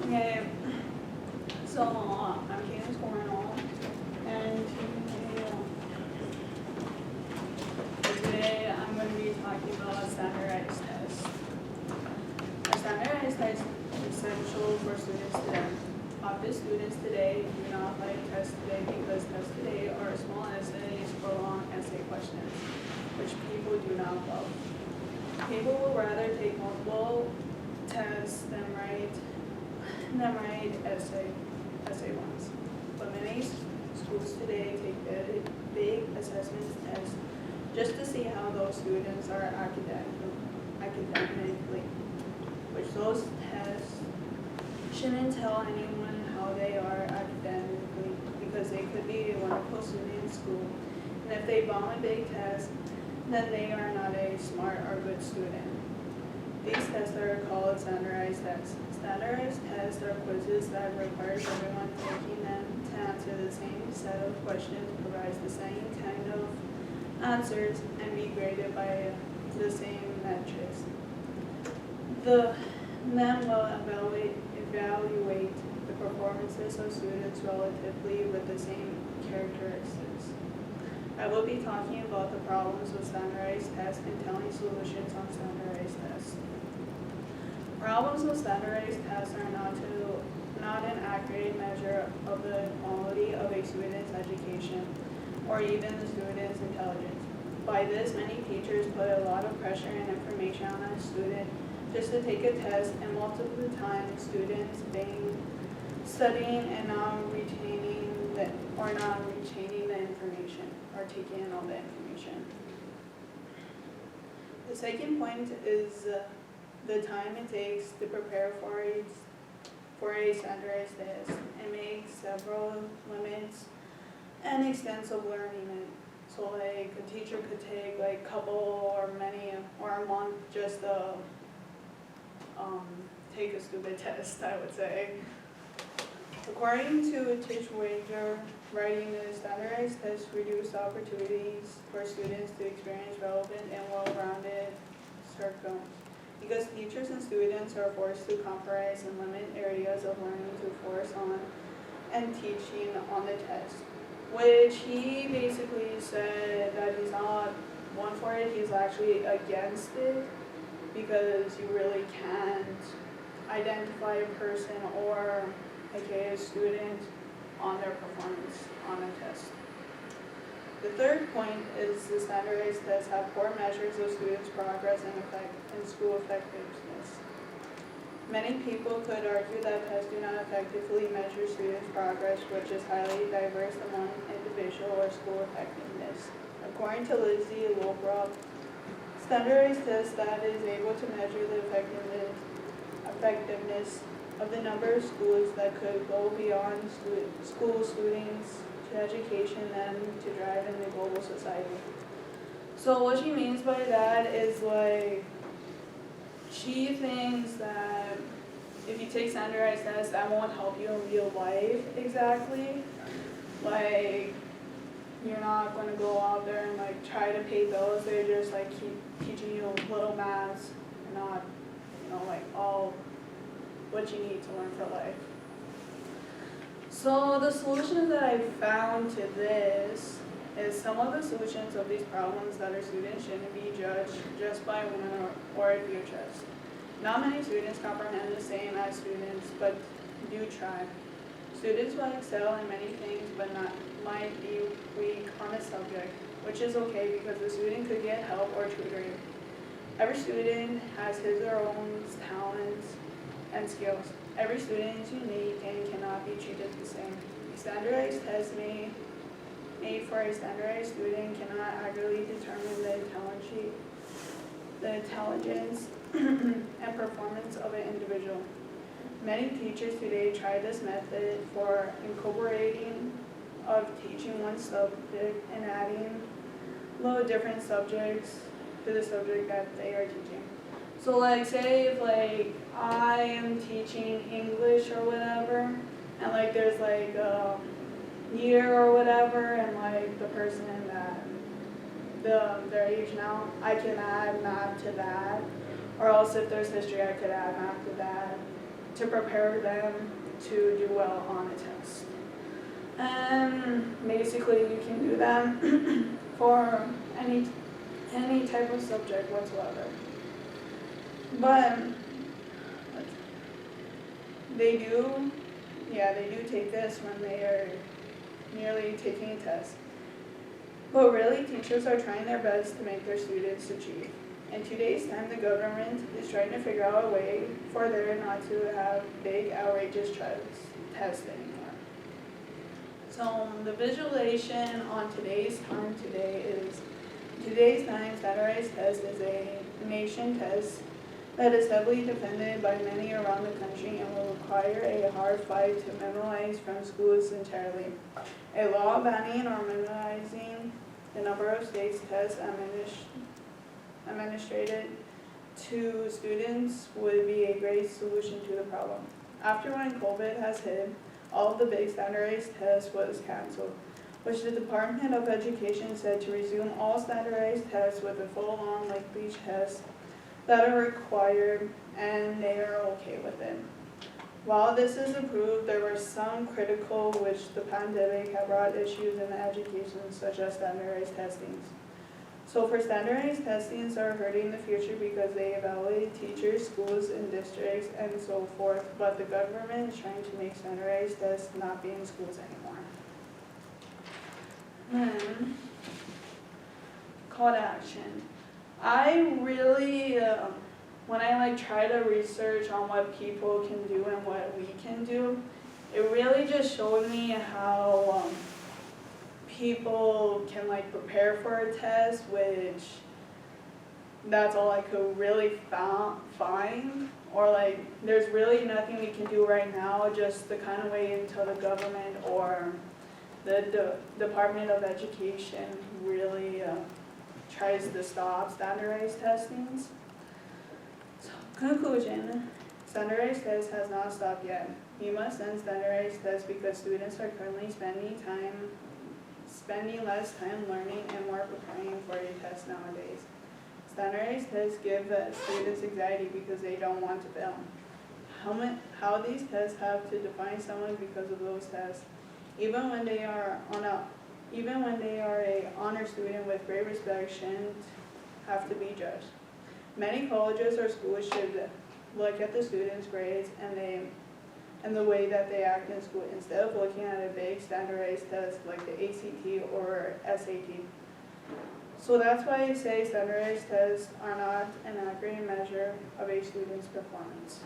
Okay, so I'm Candace Cornell, and today I'm going to be talking about a standardized test. A standardized test is essential for students today. Often students today do not like tests today because tests today are small essays or long essay questions, which people do not love. People would rather take multiple tests than write essay ones. But many schools today take big assessment tests just to see how those students are academically, which those tests shouldn't tell anyone how they are academically because they could be a wonderful student in school. And if they bomb a big test, then they are not a smart or good student. These tests are called standardized tests. Standardized tests are quizzes that requires everyone taking them to answer the same set of questions, provides the same kind of answers, and be graded by the same metrics. Them will evaluate the performances of students relatively with the same characteristics. I will be talking about the problems with standardized tests and telling solutions on standardized tests. Problems with standardized tests are not an accurate measure of the quality of a student's education or even the student's intelligence. By this, many teachers put a lot of pressure and information on a student just to take a test, and multiple times students being studying and not retaining the information or taking in all the information. The second point is the time it takes to prepare for a standardized test. It makes several limits and extensive learning. So like a teacher could take like a couple or many or a month just to take a stupid test, I would say. According to Tish Wager, writing the standardized test reduced opportunities for students to experience relevant and well-rounded curriculums. Because teachers and students are forced to compromise and limit areas of learning to force on and teaching on the test, which he basically said that he's not one for it, he's actually against it because you really can't identify a person or a student on their performance on a test. The third point is the standardized tests have poor measures of students' progress and school effectiveness. Many people could argue that tests do not effectively measure students' progress, which is highly diverse among individual or school effectiveness. According to Lizzie Lobrock, standardized tests that is able to measure the effectiveness of the number of schools that could go beyond school students to education and to drive in the global society. So what she means by that is like, she thinks that if you take standardized tests, that won't help you in real life exactly. Like, you're not going to go out there and like try to pay bills. They're just like keep teaching you little maths and not, like all what you need to learn for life. So the solutions that I found to this is some of the solutions of these problems that our students shouldn't be judged just by one or a few tests. Not many students comprehend the same as students, but do try. Students will excel in many things, but might be weak on a subject, which is okay because the student could get help or tutoring. Every student has his or her own talents and skills. Every student is unique and cannot be treated the same. A standardized test made for a standardized student cannot accurately determine the intelligence and performance of an individual. Many teachers today try this method for incorporating of teaching one subject and adding little different subjects to the subject that they are teaching. So like say if like I am teaching English or whatever, and like there's like a year or whatever, and like the person in that their age now, I can add math to that, or else if there's history I could add math to that. to prepare them to do well on a test. And basically you can do that for any type of subject whatsoever. But they do take this when they are nearly taking a test. But really, teachers are trying their best to make their students achieve. In today's time, the government is trying to figure out a way for there not to have big, outrageous tests anymore. So the visualization on today's time standardized test is a nation test that is heavily defended by many around the country and will require a hard fight to memorize from schools entirely. A law banning or minimizing the number of states tests administered to students would be a great solution to the problem. After when COVID has hit, all of the big standardized tests was canceled, which the Department of Education said to resume all standardized tests with a full-on lengthy test that are required, and they are okay with it. While this is approved, there were some critical which the pandemic had brought issues in education, such as standardized testings. So for standardized testings are hurting the future because they evaluate teachers, schools, and districts, and so forth, but the government is trying to make standardized tests not be in schools anymore. Call to action. I really, when I try to research on what people can do and what we can do, it really just showed me how people can prepare for a test, which that's all I could really find. Or there's really nothing we can do right now, just to kind of wait until the government or the Department of Education really tries to stop standardized testings. So, conclusion, standardized tests has not stopped yet. We must end standardized tests because students are currently spending less time learning and more preparing for a test nowadays. Standardized tests give students anxiety because they don't want to fail. How these tests have to define someone because of those tests, even when they are a honor student with great respect, shouldn't have to be judged. Many colleges or schools should look at the students' grades and the way that they act in school instead of looking at a big standardized test like the ACT or SAT. So that's why I say standardized tests are not an accurate measure of a student's performance.